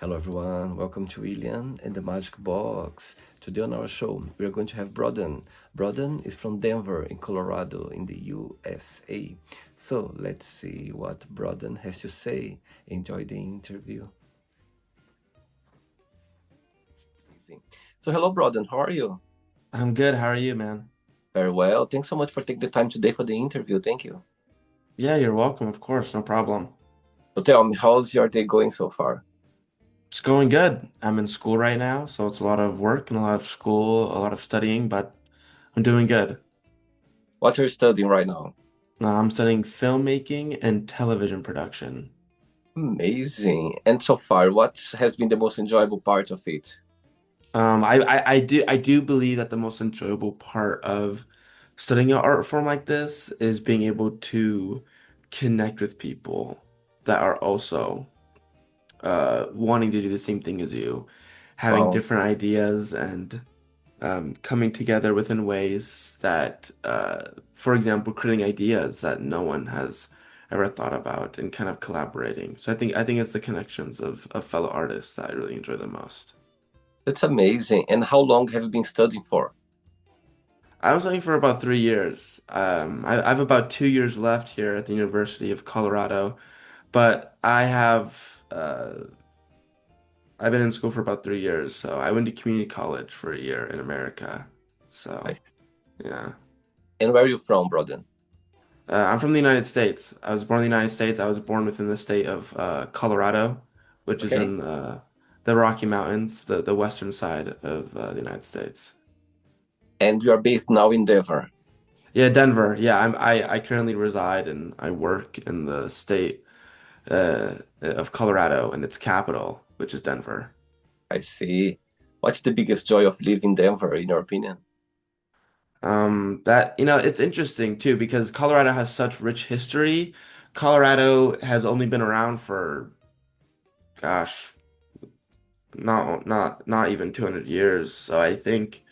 Hello, everyone. Welcome to William and the Magic Box. Today on our show, we are going to have Broden. Broden is from Denver in Colorado in the USA. So let's see what Broden has to say. Enjoy the interview. Amazing. So hello, Broden. How are you? I'm good. How are you, man? Very well. Thanks so much for taking the time today for the interview. Thank you. Yeah, you're welcome, of course, no problem. So tell me, how's your day going so far? It's going good. I'm in school right now, so it's a lot of work and a lot of school, a lot of studying, but I'm doing good. What are you studying right now? I'm studying filmmaking and television production. Amazing. And so far, what has been the most enjoyable part of it? I do believe that the most enjoyable part of studying an art form like this is being able to connect with people that are also wanting to do the same thing as you, having Wow. different ideas and coming together within ways that, for example, creating ideas that no one has ever thought about and kind of collaborating. So I think it's the connections of fellow artists that I really enjoy the most. That's amazing. And how long have you been studying for? I was studying for about 3 years. I have about 2 years left here at the University of Colorado, but I've been in school for about 3 years. So I went to community college for a year in America. So Right. yeah. And where are you from, Broden? I'm from the United States. I was born in the United States. I was born within the state of Colorado, which is Okay. in the Rocky Mountains, the western side of the United States. And you are based now in Denver. Yeah, Denver. Yeah, I currently reside and I work in the state of Colorado and its capital, which is Denver. I see. What's the biggest joy of living in Denver, in your opinion? That it's interesting too because Colorado has such rich history. Colorado has only been around for, gosh, not even 200 years. So I think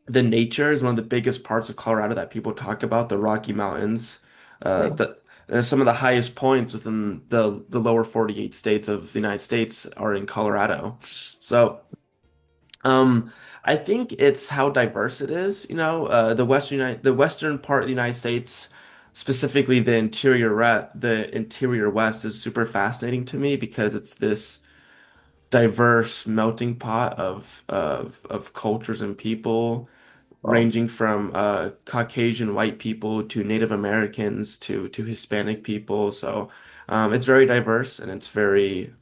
the nature is one of the biggest parts of Colorado that people talk about, the Rocky Mountains. Okay. Some of the highest points within the lower 48 states of the United States are in Colorado. So, I think it's how diverse it is. The western part of the United States, specifically the interior West, is super fascinating to me because it's this diverse melting pot of cultures and people, Wow. ranging from Caucasian white people to Native Americans to Hispanic people. So it's very diverse and it's very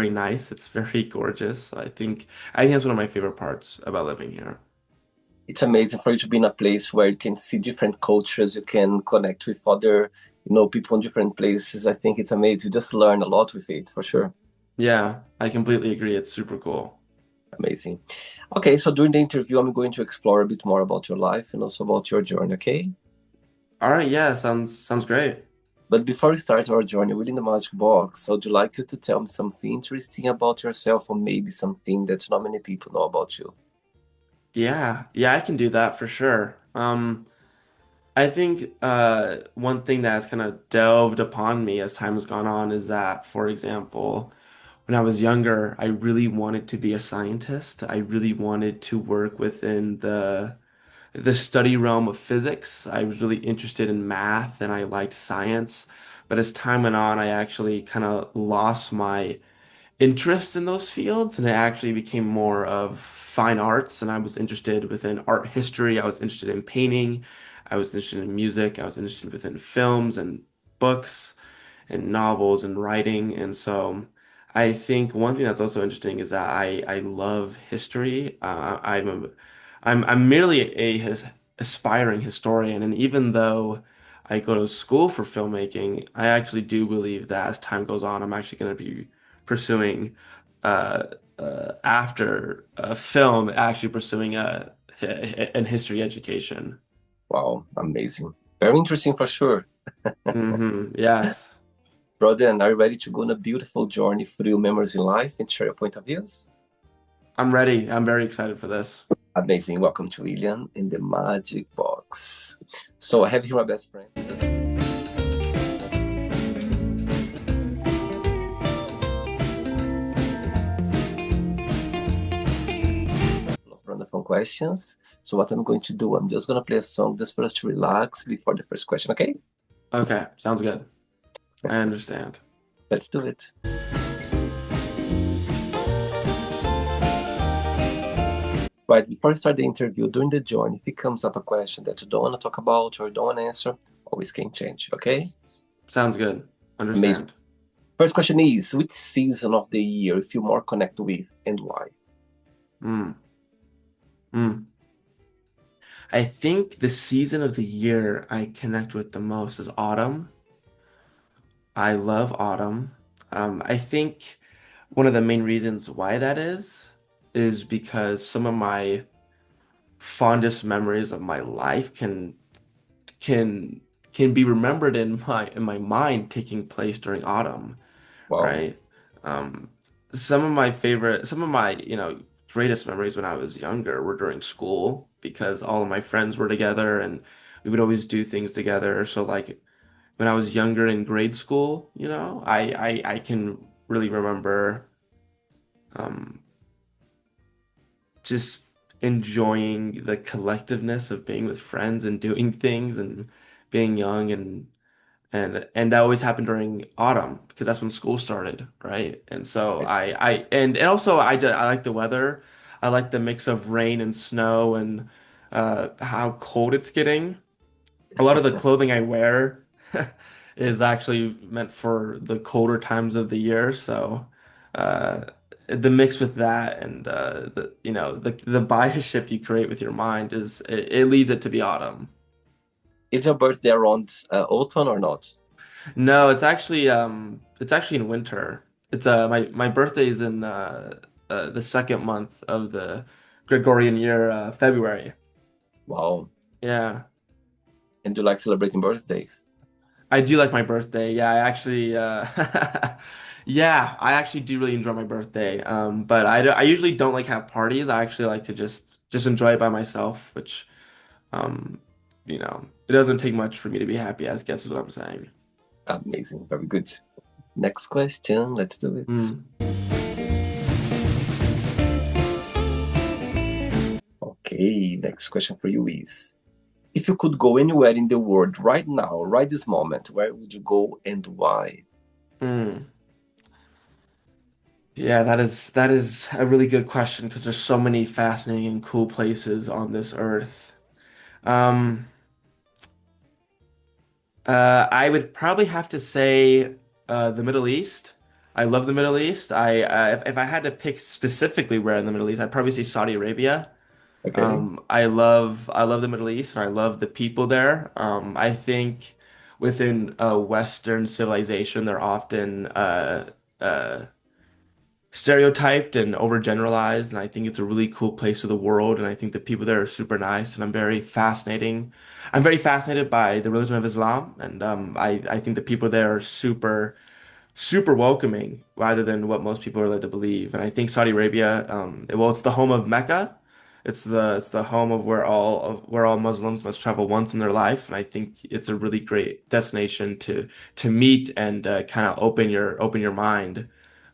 nice. It's very gorgeous. I think that's one of my favorite parts about living here. It's amazing for you to be in a place where you can see different cultures, you can connect with other, people in different places. I think it's amazing. You just learn a lot with it, for sure. Yeah, I completely agree. It's super cool. Amazing. Okay, so during the interview, I'm going to explore a bit more about your life and also about your journey, okay? All right, yeah, sounds great. But before we start our journey within the Magic Box, I would like you to tell me something interesting about yourself or maybe something that not many people know about you. Yeah, I can do that for sure. I think one thing that has kind of delved upon me as time has gone on is that, for example, when I was younger, I really wanted to be a scientist. I really wanted to work within the study realm of physics. I was really interested in math and I liked science. But as time went on, I actually kind of lost my interest in those fields, and it actually became more of fine arts. And I was interested within art history. I was interested in painting. I was interested in music. I was interested within films and books and novels and writing. And so I think one thing that's also interesting is that I love history. I'm merely aspiring historian, and even though I go to school for filmmaking, I actually do believe that as time goes on, I'm actually going to be pursuing uh, after film, actually pursuing an history education. Wow, amazing. Very interesting for sure. Yes, Brother, are you ready to go on a beautiful journey through memories in life and share your point of views? I'm ready. I'm very excited for this. Amazing. Welcome to William in the Magic Box. So I have here my best friend. questions. So what I'm going to do, I'm just going to play a song just for us to relax before the first question, okay? Okay, sounds good. I understand. Let's do it. Right, before I start the interview, during the journey, if it comes up a question that you don't want to talk about or don't want to answer, always can change, okay? Sounds good. Amazing. Understand. First question is, which season of the year you feel more connected with and why? Mm, mm. I think the season of the year I connect with the most is autumn. I love autumn. I think one of the main reasons why that is because some of my fondest memories of my life can can be remembered in my mind taking place during autumn, Wow. right? Um, some of my, greatest memories when I was younger were during school because all of my friends were together and we would always do things together. So like when I was younger in grade school, I can really remember um, just enjoying the collectiveness of being with friends and doing things and being young and that always happened during autumn because that's when school started, right? And so Yes. and also I like the weather. I like the mix of rain and snow and how cold it's getting. A lot of the clothing I wear is actually meant for the colder times of the year. So uh, the mix with that and the bias you create with your mind it leads it to be autumn. Is your birthday around autumn or not? No, it's actually in winter. It's my birthday is in the second month of the Gregorian year, February. Wow. Yeah. And do you like celebrating birthdays? I do like my birthday. Yeah, I actually yeah, I actually do really enjoy my birthday. But I usually don't like have parties. I actually like to just enjoy it by myself, which um it doesn't take much for me to be happy, I guess is what I'm saying. Amazing. Very good. Next question. Let's do it. Mm. Okay. Next question for you is, if you could go anywhere in the world right now, right this moment, where would you go and why? Mm. Yeah, that is a really good question because there's so many fascinating and cool places on this earth. Um, I would probably have to say the Middle East. I love the Middle East. If I had to pick specifically where in the Middle East, I'd probably say Saudi Arabia. Okay. I love the Middle East and I love the people there. I think within Western civilization, they're often uh, stereotyped and overgeneralized, and I think it's a really cool place of the world, and I think the people there are super nice, and I'm very fascinated by the religion of Islam, and I think the people there are super welcoming rather than what most people are led to believe. And I think Saudi Arabia, well, it's the home of Mecca. It's the home of where all Muslims must travel once in their life, and I think it's a really great destination to meet and kind of open your mind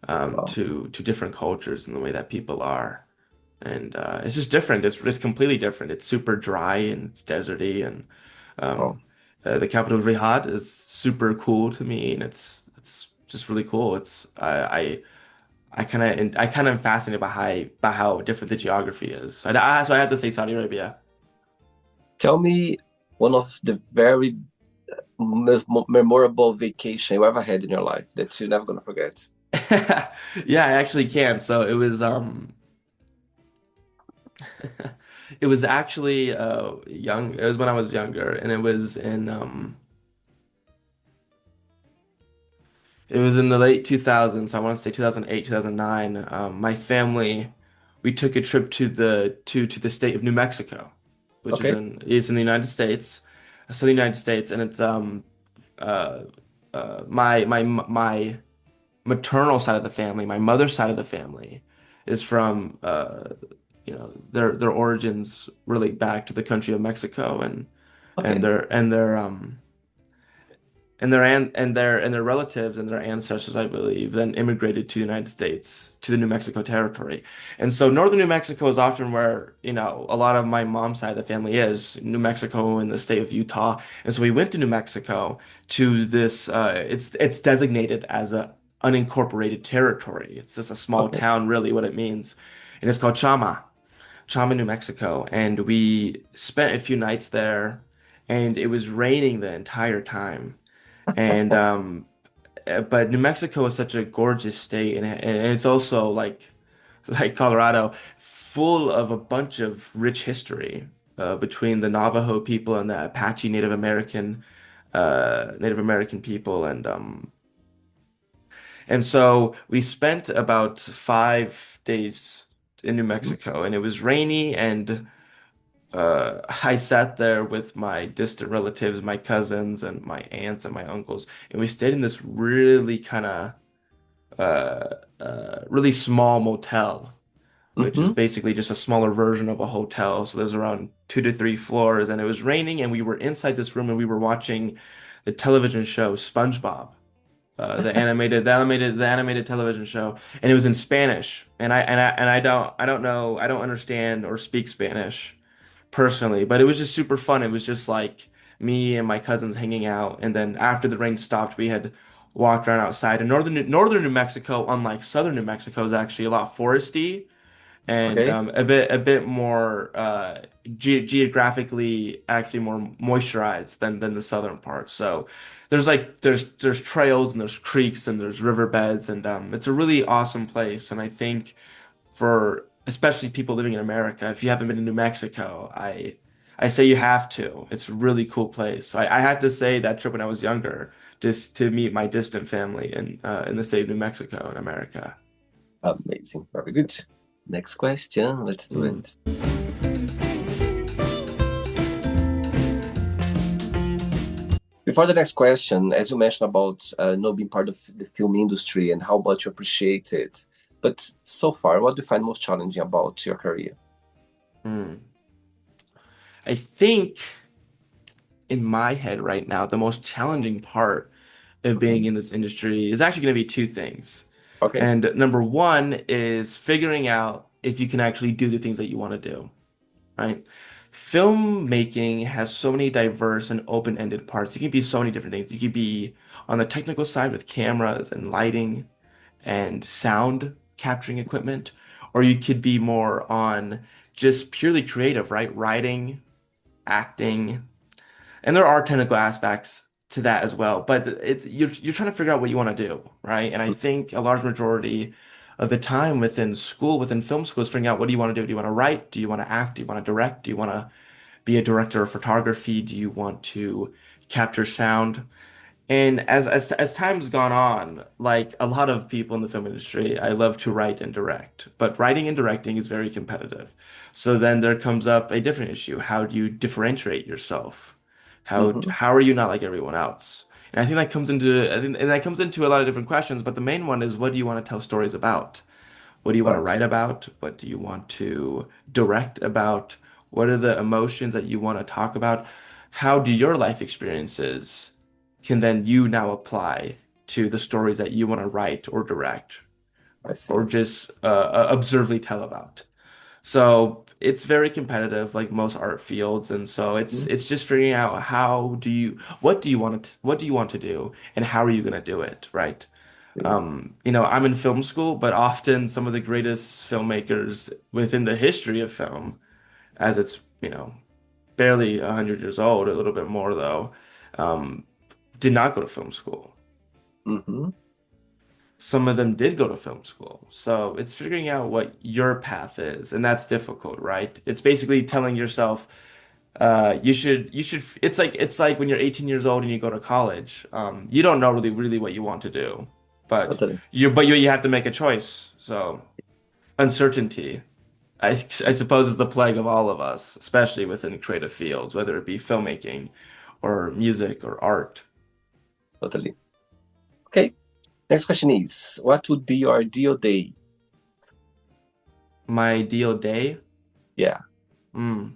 Wow. to different cultures and the way that people are. And it's just different. It's completely different. It's super dry and it's deserty, and Wow. um, the capital of Riyadh is super cool to me, and it's just really cool. I kind of am fascinated by how different the geography is. So I have to say Saudi Arabia. Tell me one of the very most memorable vacation you ever had in your life that you're never gonna forget. Yeah, I actually can. So it was actually young. It was when I was younger, and it was in the late 2000s. So I want to say 2008, 2009. My family, we took a trip to the state of New Mexico, which is Okay. in the United States, so the United States, and it's uh my maternal side of the family, my mother's side of the family, is from their origins relate back to the country of Mexico, and Okay. and their and their relatives and their ancestors, I believe, then immigrated to the United States, to the New Mexico territory. And so northern New Mexico is often where, a lot of my mom's side of the family is, New Mexico and the state of Utah. And so we went to New Mexico to this it's designated as a unincorporated territory. It's just a small Okay. town, really, what it means. And it's called Chama, New Mexico. And we spent a few nights there, and it was raining the entire time. And but New Mexico is such a gorgeous state, and it's also like Colorado, full of a bunch of rich history between the Navajo people and the Apache Native American people, and so we spent about 5 days in New Mhm. Mexico, and it was rainy, and I sat there with my distant relatives, my cousins, and my aunts and my uncles, and we stayed in this really kind of really small motel, which is Mhm. basically just a smaller version of a hotel. So there's around 2 to 3 floors, and it was raining, and we were inside this room, and we were watching the television show SpongeBob, the animated television show, and it was in Spanish, and I don't understand or speak Spanish personally, but it was just super fun. It was just like me and my cousins hanging out, and then after the rain stopped, we had walked around outside. And northern New Mexico, unlike southern New Mexico, is actually a lot foresty and Okay. a bit more geographically actually more moisturized than the southern part. So there's trails and there's creeks and there's riverbeds, and it's a really awesome place. And I think for especially people living in America, if you haven't been to New Mexico, I say you have to. It's a really cool place. So I had to say that trip when I was younger, just to meet my distant family in the state of New Mexico in America. Amazing. Very good. Next question. Let's do Mm. it. Before the next question, as you mentioned about being part of the film industry and how much you appreciate it, but so far, what do you find most challenging about your career? Mm. I think in my head right now, the most challenging part of being Mhm. in this industry is actually going to be two things. Okay. And number one is figuring out if you can actually do the things that you want to do, right? Filmmaking has so many diverse and open-ended parts. You can be so many different things. You could be on the technical side with cameras and lighting and sound capturing equipment, or you could be more on just purely creative, right? Writing, acting, and there are technical aspects to that as well. But you're trying to figure out what you want to do, right? And I think a large majority of the time within school, within film school, is figuring out what do you want to do? Do you want to write? Do you want to act? Do you want to direct? Do you want to be a director of photography? Do you want to capture sound? And as time's gone on, like a lot of people in the film industry, I love to write and direct, but writing and directing is very competitive. So then there comes up a different issue. How do you differentiate yourself? How Mm-hmm. how are you not like everyone else? And I think that comes into a lot of different questions, but the main one is what do you want to tell stories about? What do you want to Right. write about? What do you want to direct about? What are the emotions that you want to talk about? How do your life experiences can then you now apply to the stories that you want to write or direct I see. or just observably tell about? So it's very competitive, like most art fields, and so it's Mhm. it's just figuring out what do you want to do, and how are you going to do it, right? Yeah. I'm in film school, but often some of the greatest filmmakers within the history of film, as it's, barely 100 years old, a little bit more though, um, did not go to film school. Mm-hmm. Some of them did go to film school. So it's figuring out what your path is, and that's difficult, right? It's basically telling yourself, you should, it's like when you're 18 years old and you go to college. You don't know really what you want to do, but Totally. you have to make a choice. So uncertainty, I suppose, is the plague of all of us, especially within creative fields, whether it be filmmaking or music or art. Totally. Okay. Next question is, what would be your ideal day? My ideal day? Yeah. Hmm.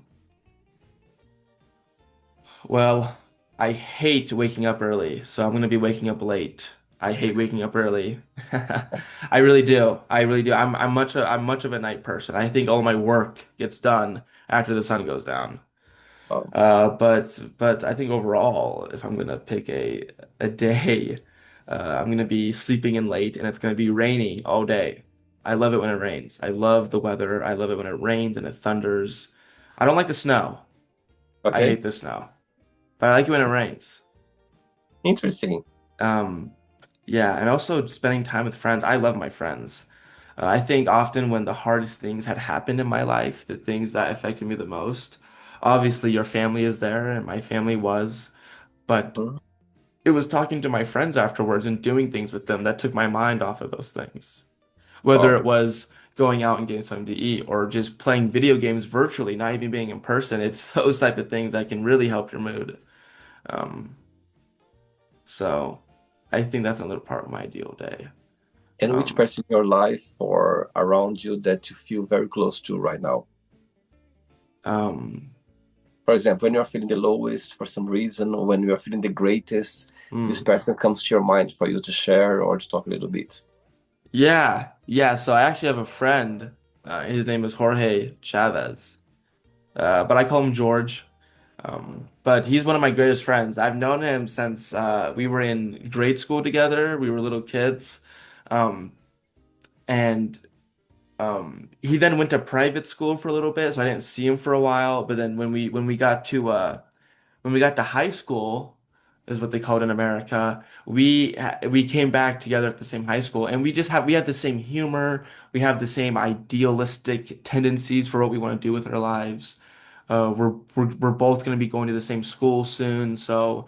Well, I hate waking up early, so I'm gonna be waking up late. I hate waking up early. I really do. I really do. I'm much of a night person. I think all my work gets done after the sun goes down. Oh, But I think overall, if I'm gonna pick a day, I'm gonna be sleeping in late and it's gonna be rainy all day. I love it when it rains. I love the weather. I love it when it rains and it thunders. I don't like the snow. I okay. hate the snow, but I like it when it rains. Interesting. Um, yeah, and also spending time with friends. I love my friends. I think often when the hardest things had happened in my life, the things that affected me the most, obviously your family is there, and my family was, but Mhm. it was talking to my friends afterwards and doing things with them that took my mind off of those things. Whether Oh, it was going out and getting something to eat or just playing video games virtually, not even being in person, it's those type of things that can really help your mood. Um, so I think that's another part of my ideal day. and which Um, person in your life or around you that you feel very close to right now? um, For example, when you are feeling the lowest for some reason, or when you are feeling the greatest, this hmm. person comes to your mind for you to share or to talk a little bit. Yeah, yeah. So I actually have a friend. His name is Jorge Chavez, but I call him George. But he's one of my greatest friends. I've known him since we were in grade school together. We were little kids, um, and he then went to private school for a little bit, so I didn't see him for a while. But then when we got to high school, is what they call it in America. We came back together at the same high school, and we had the same humor. We have the same idealistic tendencies for what we want to do with our lives. We're both going to be going to the same school soon, so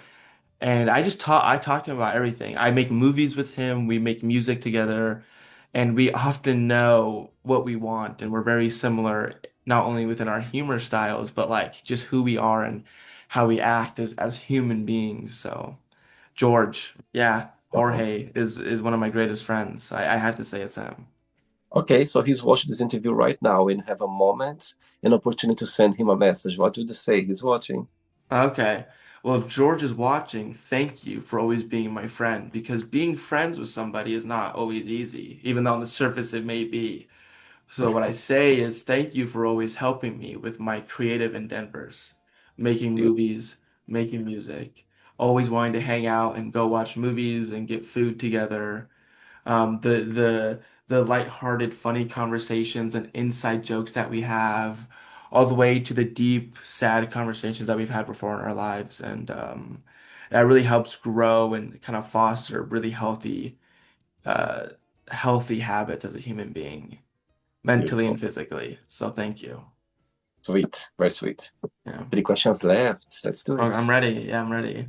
and I talk to him about everything. I make movies with him. We make music together, and we often know what we want, and we're very similar, not only within our humor styles, but like just who we are and how we act as human beings. So, George, yeah, Oh, Jorge is one of my greatest friends. I have to say it's him. okay, so he's watching this interview right now and have a moment, an opportunity to send him a message. What would you say? He's watching. Okay. Well, if George is watching, thank you for always being my friend because being friends with somebody is not always easy, even though on the surface it may be. So what I say is thank you for always helping me with my creative endeavors, making movies, making music, always wanting to hang out and go watch movies and get food together. The lighthearted, funny conversations and inside jokes that we have, all the way to the deep, sad conversations that we've had before in our lives, and that really helps grow and kind of foster really uh, healthy habits as a human being mentally and Beautiful. physically. So thank you. Sweet. Very sweet. Yeah. 3 questions left. Let's do Oh, I'm it. ready. Yeah, I'm ready.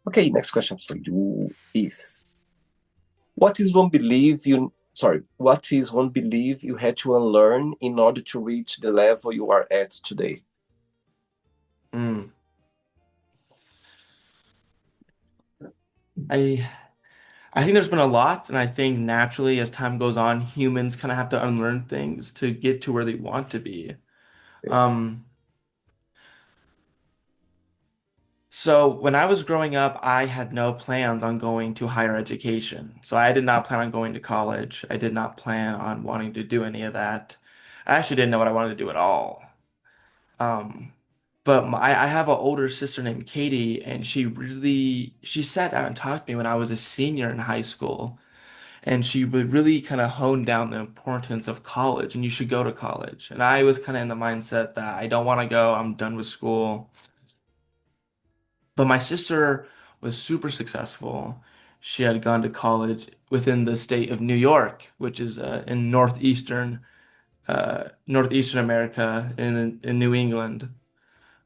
Okay, next question for you is what is one belief you had to unlearn in order to reach the level you are at today? Mm. I I think there's been a lot, and I think naturally as time goes on, humans kind of have to unlearn things to get to where they want to be. Um, so when I was growing up, I had no plans on going to higher education. So I did not plan on going to college. I did not plan on wanting to do any of that. I actually didn't know what I wanted to do at all. Um, I have an older sister named Katie, and she sat down and talked to me when I was a senior in high school, and she would really kind of hone down the importance of college, and you should go to college. And I was kind of in the mindset that I don't want to go, I'm done with school. But my sister was super successful. She had gone to college within the state of New York, which is in northeastern America in New England.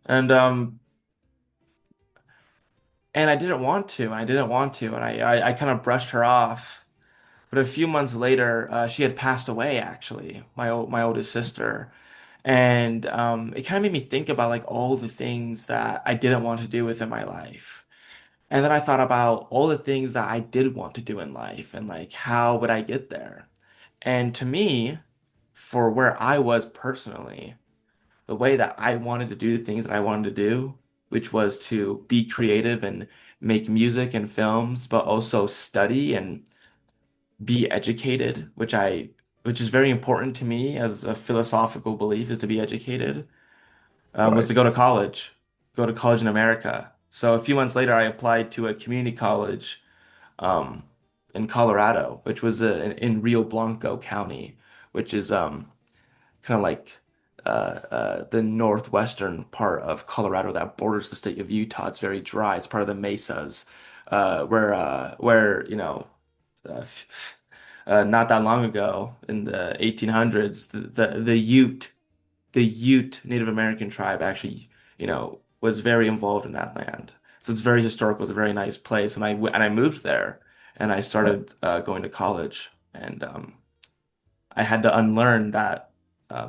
And I didn't want to, and I didn't want to, and I kind of brushed her off. But a few months later, she had passed away, actually, my oldest sister. And it kind of made me think about like all the things that I didn't want to do within my life. And then I thought about all the things that I did want to do in life and like how would I get there? And to me, for where I was personally, the way that I wanted to do the things that I wanted to do, which was to be creative and make music and films, but also study and be educated, which is very important to me as a philosophical belief is to be educated, was to Right. go to college in America. So a few months later, I applied to a community college um, in Colorado, which was in Rio Blanco County, which is kind of like the northwestern part of Colorado that borders the state of Utah. It's very dry. It's part of the mesas, where uh, not that long ago in the 1800s, the Ute Native American tribe actually, was very involved in that land. So it's very historical. It's a very nice place, and I moved there, and I Right. started going to college, and I had to unlearn that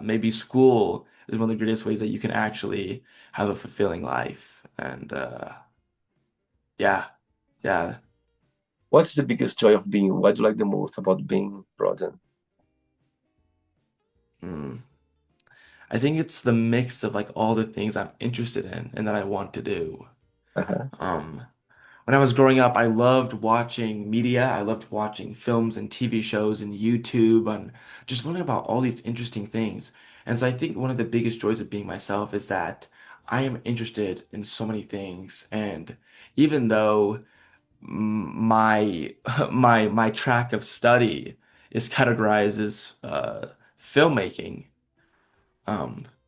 maybe school is one of the greatest ways that you can actually have a fulfilling life. And yeah, yeah. What's the biggest joy of being? What do you like the most about being Broden? Mm. I think it's the mix of like all the things I'm interested in and that I want to do. Uh-huh. Um, when I was growing up, I loved watching media. I loved watching films and TV shows and YouTube and just learning about all these interesting things. And so I think one of the biggest joys of being myself is that I am interested in so many things. And even though my my track of study is categorized as filmmaking,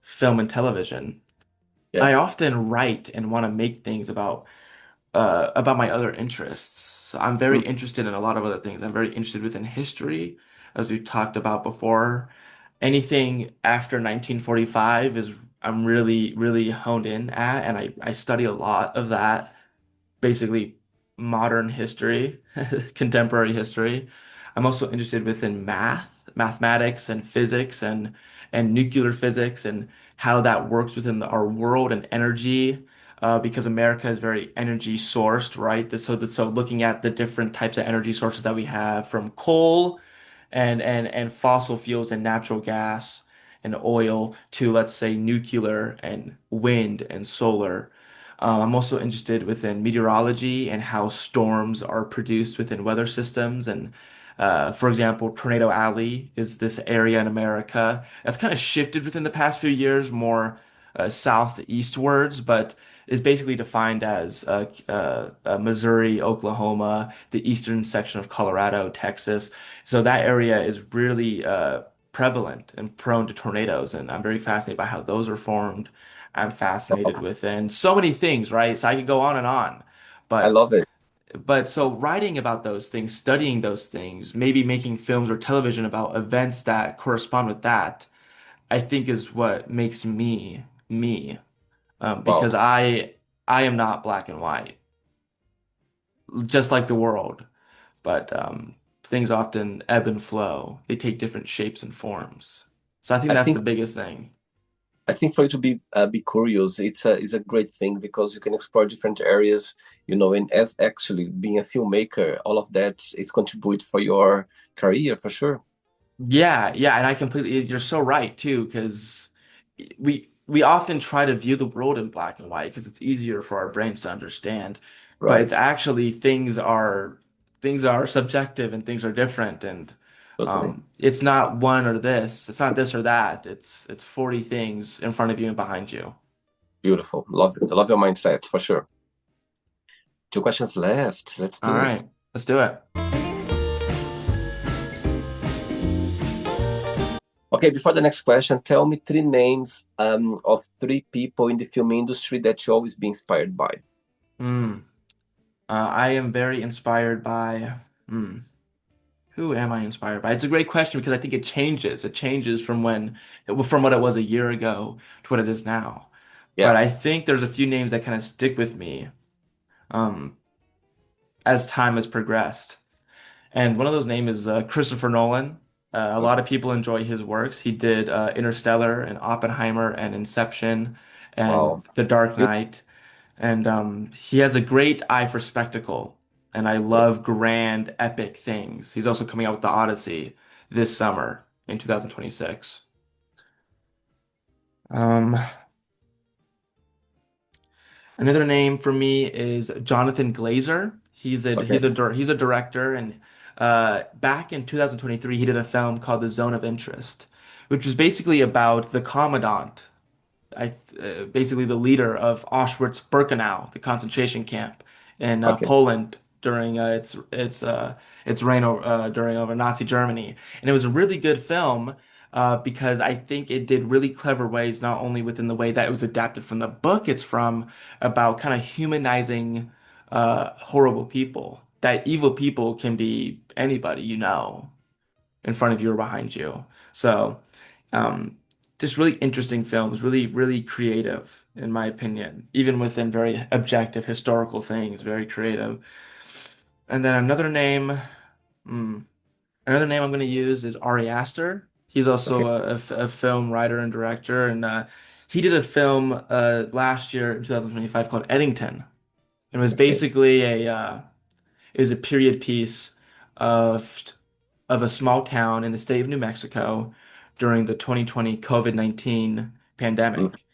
film and television, Yeah. I often write and want to make things about my other interests. So I'm very Mm. interested in a lot of other things. I'm very interested within history, as we talked about before. Anything after 1945 is I'm really, really honed in at, and I study a lot of that, basically modern history, contemporary history. I'm also interested within mathematics and physics and nuclear physics and how that works within our world and energy. Because America is very energy sourced, right? So looking at the different types of energy sources that we have from coal and fossil fuels and natural gas and oil to let's say nuclear and wind and solar. I'm also interested within meteorology and how storms are produced within weather systems. And for example, Tornado Alley is this area in America that's kind of shifted within the past few years more southeastwards, but is basically defined as Missouri, Oklahoma, the eastern section of Colorado, Texas. So that area is really prevalent and prone to tornadoes. And I'm very fascinated by how those are formed. I'm fascinated with and so many things, right? So I could go on and on. I But love it. so writing about those things, studying those things, maybe making films or television about events that correspond with that, I think is what makes me me. Because Wow. I am not black and white, just like the world. But things often ebb and flow. They take different shapes and forms. So I think I that's think the biggest thing. I think for you to be curious, it's a great thing because you can explore different areas, and as actually being a filmmaker, all of that it's contribute for your career for sure. Yeah, yeah, and I completely, you're so right too, because we often try to view the world in black and white because it's easier for our brains to understand. But it's Right. actually things are subjective and things are different and Totally. it's not one or this. It's not this or that. It's 40 things in front of you and behind you. Beautiful. Love it. I love your mindset for sure. Two questions left. Let's All do it. right, let's do it. Okay, before the next question, tell me three names of three people in the film industry that you always be inspired by. Hmm. I am very inspired by. Hmm. Who am I inspired by? It's a great question because I think it changes. It changes from what it was a year ago to what it is now. But Yeah. I think there's a few names that kind of stick with me um, as time has progressed. And one of those names is Christopher Nolan. A lot of people enjoy his works. He did Interstellar and Oppenheimer and Inception Wow. and The Dark You, Knight. And he has a great eye for spectacle. And I yeah. love grand, epic things. He's also coming out with The Odyssey this summer in 2026. Um, Another name for me is Jonathan Glazer. Okay. He's a director, and back in 2023, he did a film called The Zone of Interest, which was basically about the commandant, basically the leader of Auschwitz-Birkenau, the concentration camp in Okay. Poland during its reign during over Nazi Germany, and it was a really good film. Because I think it did really clever ways, not only within the way that it was adapted from the book it's from, about kind of humanizing horrible people. That evil people can be anybody you know in front of you or behind you. So, um, just really interesting films, really, really creative, in my opinion, even within very objective historical things, very creative. And then hmm, another name I'm going to use is Ari Aster. He's Okay. also a film writer and director, and he did a film last year in 2025 called Eddington. It was Okay. basically it was a period piece of of a small town in the state of New Mexico during the 2020 COVID-19 Mm. pandemic.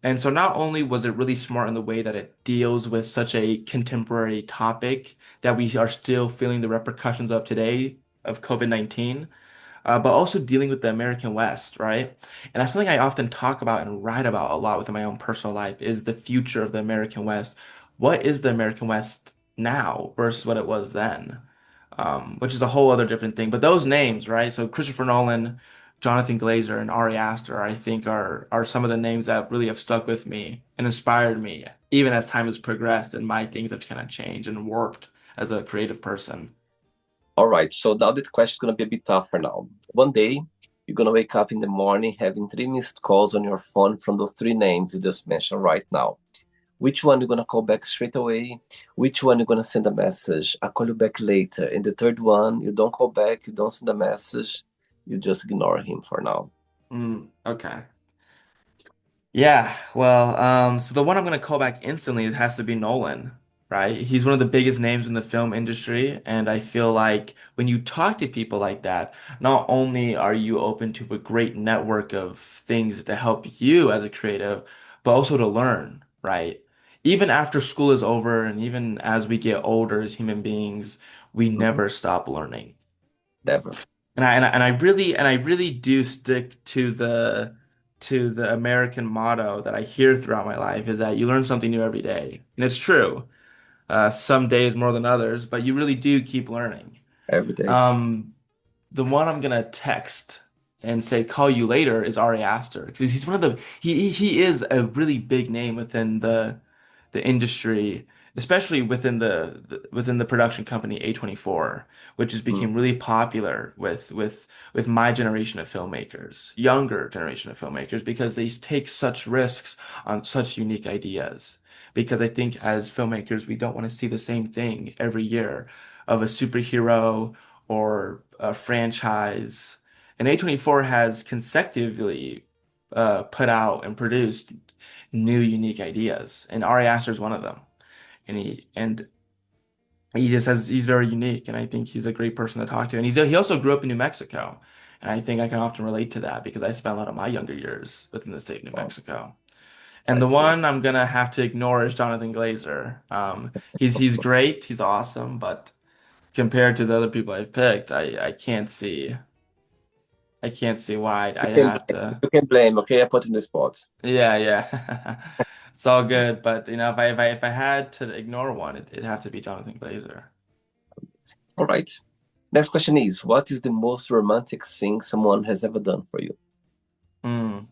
And so not only was it really smart in the way that it deals with such a contemporary topic that we are still feeling the repercussions of today of COVID-19, but also dealing with the American West, right? And that's something I often talk about and write about a lot within my own personal life is the future of the American West. What is the American West now versus what it was then? Which is a whole other different thing. But those names, right? So Christopher Nolan, Jonathan Glazer, and Ari Aster, I think are some of the names that really have stuck with me and inspired me, even as time has progressed and my things have kind of changed and warped as a creative person. All right. So now the question is going to be a bit tougher now. One day, you're going to wake up in the morning having three missed calls on your phone from those three names you just mentioned right now. Which one you're going to call back straight away? Which one you're going to send a message? I'll call you back later. And the third one, you don't call back, you don't send a message, you just ignore him for now. Okay. Yeah, well, so the one I'm gonna call back instantly it has to be Nolan, right? He's one of the biggest names in the film industry, and I feel like when you talk to people like that, not only are you open to a great network of things to help you as a creative, but also to learn, right? Even after school is over, and even as we get older as human beings, we Mhm. never stop learning. Never. And I really do stick to the American motto that I hear throughout my life is that you learn something new every day. And it's true. Some days more than others, but you really do keep learning. Every day. Um, the one I'm gonna text and say call you later is Ari Aster because he's one of the he is a really big name within the industry, especially within within the production company A24, which has Mm. become really popular with my generation of filmmakers, younger generation of filmmakers, because they take such risks on such unique ideas. Because I think as filmmakers, we don't want to see the same thing every year of a superhero or a franchise. And A24 has consecutively put out and produced new unique ideas, and Ari Aster is one of them. And he just has he's very unique, and I think he's a great person to talk to. And he also grew up in New Mexico, and I think I can often relate to that because I spent a lot of my younger years within the state of New Wow. Mexico. I And the see. one I'm gonna have to ignore is Jonathan Glazer. He's great, he's awesome, but compared to the other people I've picked, I can't see why I'd have to. You can blame, okay? I put in the spot. Yeah, yeah. It's all good, but you know, if I had to ignore one, it'd have to be Jonathan Glazer. All right. Next question is, what is the most romantic thing someone has ever done for you? Mm.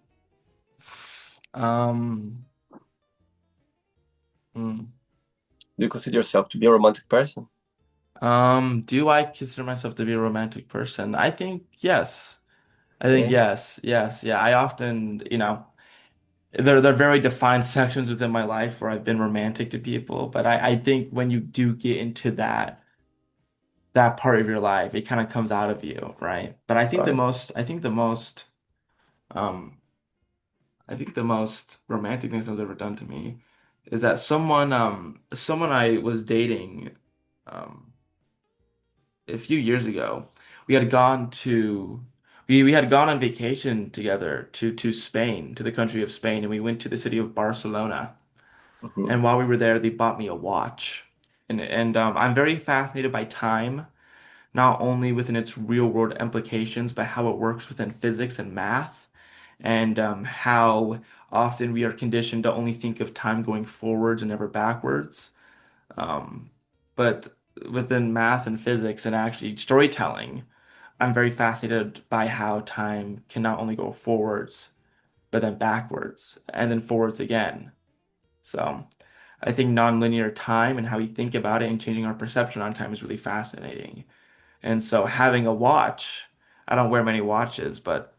Um, mm. Do you consider yourself to be a romantic person? Do I consider myself to be a romantic person? I think yes. I think Yeah. yes, yes, yeah. I often, you know, there are very defined sections within my life where I've been romantic to people, but I think when you do get into that part of your life, it kind of comes out of you, right? But Right. um I think the most romantic thing someone's ever done to me is that someone I was dating um a few years ago, we had gone to we had gone on vacation together to Spain, to the country of Spain, and we went to the city of Barcelona. Hmm. And while we were there, they bought me a watch. And I'm very fascinated by time, not only within its real world implications, but how it works within physics and math, and how often we are conditioned to only think of time going forwards and never backwards. Um, but within math and physics and actually storytelling, I'm very fascinated by how time can not only go forwards, but then backwards and then forwards again. So I think nonlinear time and how we think about it and changing our perception on time is really fascinating. And so having a watch, I don't wear many watches, but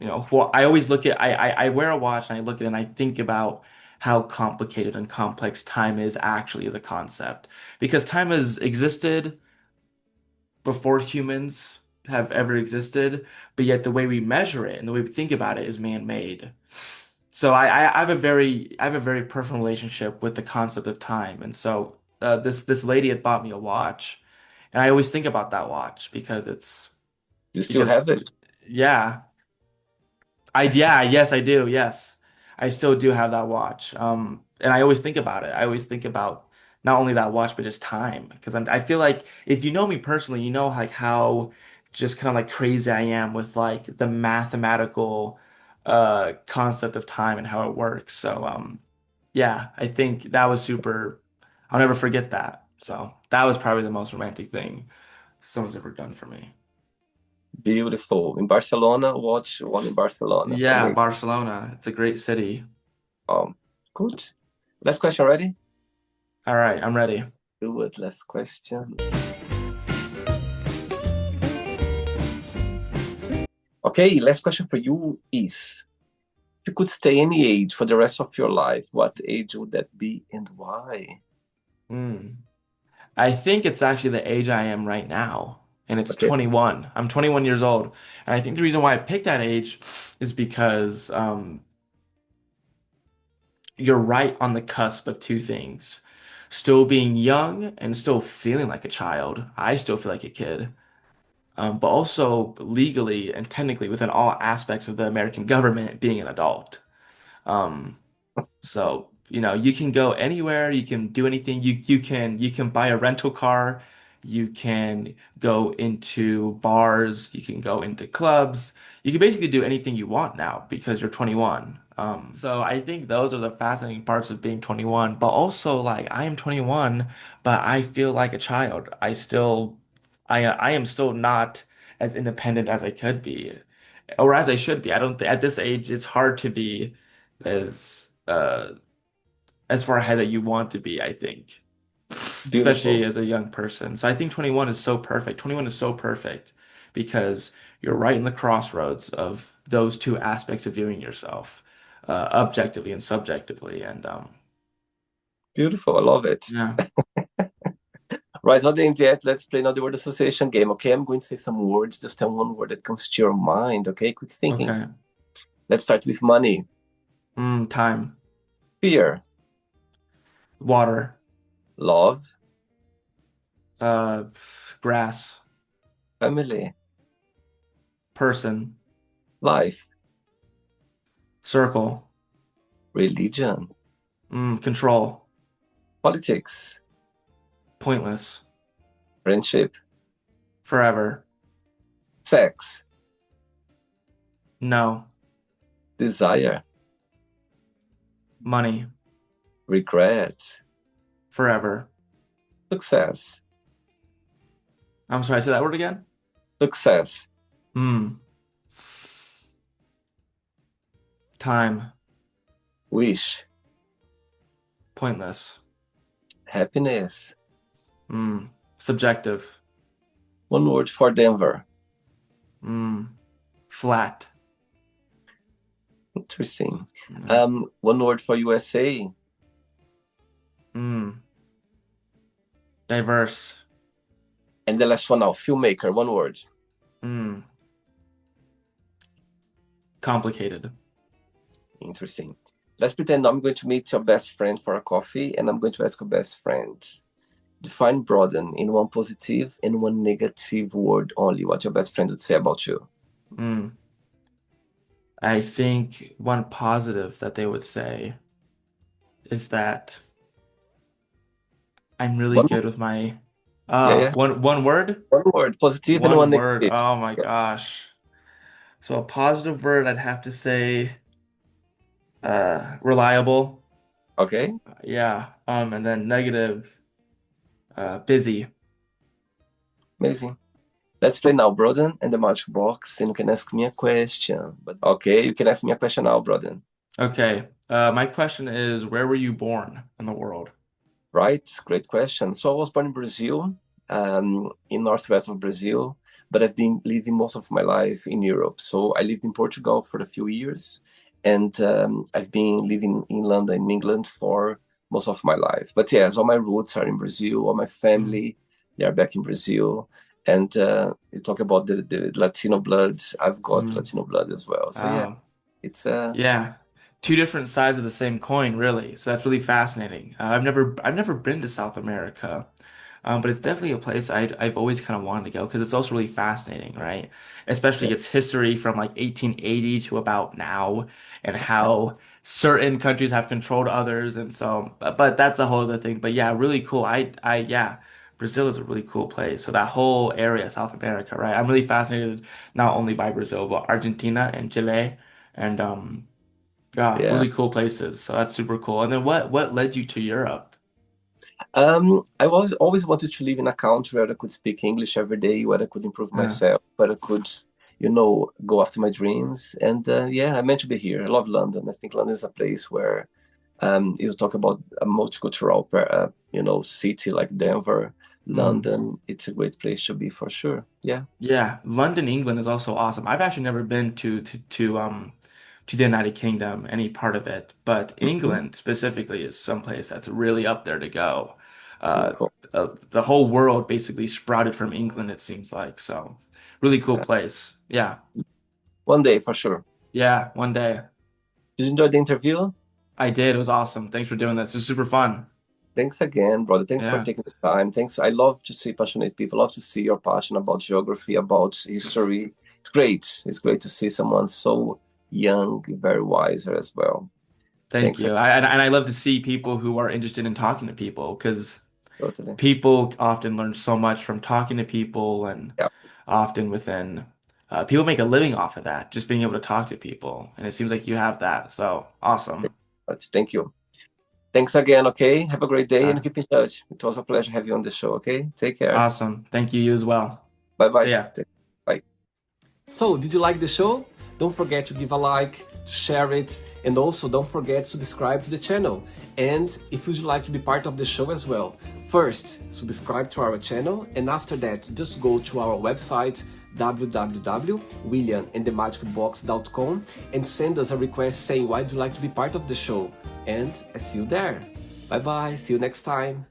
well, I always look at I wear a watch and I look at it and I think about how complicated and complex time is actually as a concept. Because time has existed before humans have ever existed, but yet the way we measure it and the way we think about it is man-made. So I have a very personal relationship with the concept of time, and so this lady had bought me a watch, and I always think about that watch You still because have it? yeah, yeah, yes, I do. Yes. I still do have that watch. And I always think about it. I always think about not only that watch, but just time. Because I feel like if you know me personally, you know like how just kind of like crazy I am with like the mathematical concept of time and how it works. So yeah, I think that was super, I'll never forget that. So that was probably the most romantic thing someone's ever done for me. Beautiful. In Barcelona, watch one in Barcelona. Yeah, Amazing. Barcelona. It's a great city. Um, Good. Last question, ready? All right, I'm ready. Do it. Last question. Okay, last question for you is, if you could stay any age for the rest of your life, what age would that be and why? Hmm. I think it's actually the age I am right now, and it's Okay. 21. I'm 21 years old, and I think the reason why I picked that age is because you're right on the cusp of two things. Still being young and still feeling like a child. I still feel like a kid. But also legally and technically within all aspects of the American government being an adult. Um, So, you can go anywhere, you can do anything. You can buy a rental car, you can go into bars, you can go into clubs. You can basically do anything you want now because you're 21. So I think those are the fascinating parts of being 21, but also like I am 21, but I feel like a child. I am still not as independent as I could be or as I should be. I don't th At this age it's hard to be as as far ahead that you want to be, I think. Especially Beautiful. as a young person. So I think 21 is so perfect. 21 is so perfect because you're right in the crossroads of those two aspects of viewing yourself, objectively and subjectively. And Beautiful. I love it. yeah, Right, not the end yet. Let's play now the word association game. Okay, I'm going to say some words. Just tell one word that comes to your mind. Okay, quick thinking. okay. Let's start with money, Time, fear, water, love, uh, grass, family, person, life, circle, religion, control, politics, pointless, friendship, forever, sex, no, desire, money, regret, forever. success, I'm sorry, say that word again? success, Hmm. Time, wish, pointless. happiness. Subjective. One word for Denver. Flat. Interesting. Mm, One word for USA. mm, Diverse. And the last one now, filmmaker. One word. Mm, Complicated. Interesting. Let's pretend I'm going to meet your best friend for a coffee, and I'm going to ask your best friend. Define Broden in one positive and one negative word only. What your best friend would say about you. Mm. I think one positive that they would say is that I'm really One, good with my yeah, yeah. one word? One word, positive and one One word. negative. Oh my Yeah. gosh. So a positive word I'd have to say reliable. Okay, Yeah. And then negative busy. amazing. Let's play now, Broden, and the magic box, and you can ask me a question. But okay, you can ask me a question now, Broden. Okay. My question is, where were you born in the world? Right? Great question. So I was born in Brazil, in northwest of Brazil, but I've been living most of my life in Europe. So I lived in Portugal for a few years, and I've been living in London, in England, for most of my life. But yes, all my roots are in Brazil. All my Mm. family, they are back in Brazil. And you talk about the Latino blood. I've got Mm. Latino blood as well. So yeah, Wow. it's Yeah, two different sides of the same coin, really. So that's really fascinating. I've never been to South America, but it's definitely a place I've always kind of wanted to go because it's also really fascinating, right? Especially yeah, its history from like 1880 to about now, and how certain countries have controlled others, and so. But that's a whole other thing. But yeah, really cool. Yeah. Brazil is a really cool place. So that whole area, South America, right? I'm really fascinated not only by Brazil, but Argentina and Chile and yeah, yeah. really cool places. So that's super cool. And then what led you to Europe? I was always wanted to live in a country where I could speak English every day, where I could improve Uh, myself, where I could, go after my dreams. And yeah, I meant to be here. I love London. I think London is a place where you talk about a multicultural, city like Denver, mm. London. It's a great place to be for sure. Yeah. Yeah, London, England is also awesome. I've actually never been to the United Kingdom, any part of it, but Mhm. England specifically is someplace that's really up there to go. Uh, Beautiful. the whole world basically sprouted from England, it seems like. So, really cool Yeah. place. Yeah, One day for sure. yeah, one day. Did you enjoy the interview? I did. It was awesome. Thanks for doing this. It was super fun. Thanks again, brother. Thanks for Yeah. taking the time. Thanks. I love to see passionate people. Love to see your passion about geography, about history. It's great. It's great to see someone so young, very wise as well. Thank Thanks you. again. And I love to see people who are interested in talking to people because Totally. people often learn so much from talking to people, and Yeah. often within people make a living off of that, just being able to talk to people. And it seems like you have that. So awesome. But thank you. Thanks again. Okay. Have a great day Uh, and keep in touch. It was a pleasure having you on the show. Okay. Take care. awesome. Thank you, you as well. Bye See bye. ya. Bye. So, did you like the show? Don't forget to give a like, to share it, and also don't forget to subscribe to the channel. And if you'd like to be part of the show as well, first subscribe to our channel, and after that, just go to our website www.williamandthemagicbox.com and send us a request saying why would you like to be part of the show. And I see you there. Bye bye. See you next time.